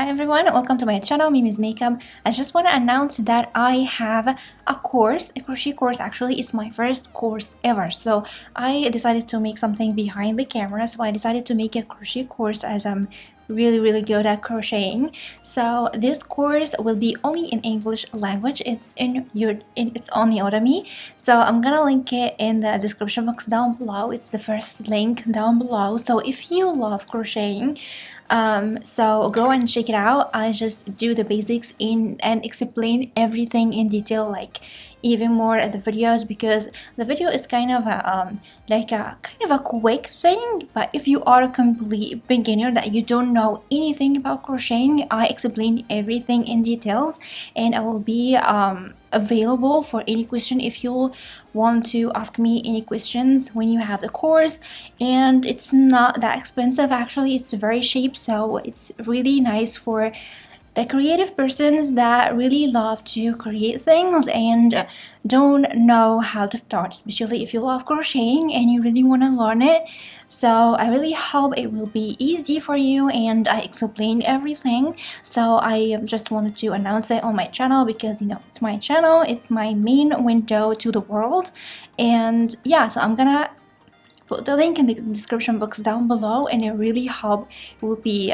Hi everyone, welcome to my channel, MiMi's Makeup. I just want to announce that I have a course, a crochet course. Actually, it's my first course ever. So I decided to make something behind the camera. So I decided to make a crochet course as I'm really good at crocheting. So this course will be only in English language. It's on the Udemy. So I'm gonna link it in the description box down below. It's the first link down below. So if you love crocheting, so go and check it out. I just do the basics in and explain everything in detail, like even more at the videos, because the video is kind of a quick thing. But if you are a complete beginner that you don't know anything about crocheting, I explain everything in details, and I will be available for any question if you want to ask me any questions when you have the course. And it's not that expensive, actually. It's very cheap, so it's really nice for the creative persons that really love to create things and don't know how to start, especially if you love crocheting and you really want to learn it. So I really hope it will be easy for you, and I explain everything. So I just wanted to announce it on my channel because, you know, it's my channel, it's my main window to the world. And yeah, so I'm gonna put the link in the description box down below, and I really hope it will be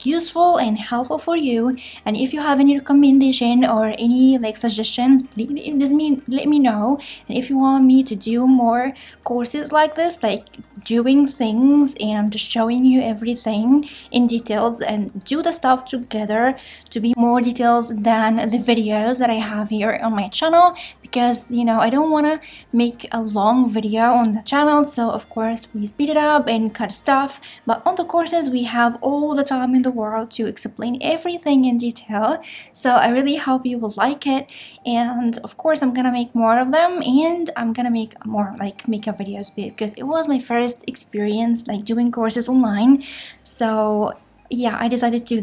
useful and helpful for you. And if you have any recommendation or any suggestions, please let me know. And if you want me to do more courses like this, like doing things and just showing you everything in details and do the stuff together to be more details than the videos that I have here on my channel, because, you know, I don't want to make a long video on the channel, so of course we speed it up and cut stuff. But on the courses we have all the time in the world to explain everything in detail. So I really hope you will like it, and of course I'm gonna make more of them, and I'm gonna make more makeup videos because it was my first experience doing courses online. So yeah, I decided to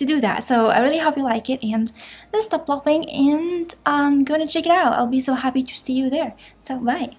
do that. So I really hope you like it, and let's stop laughing and I'm gonna check it out. I'll be so happy to see you there. So bye.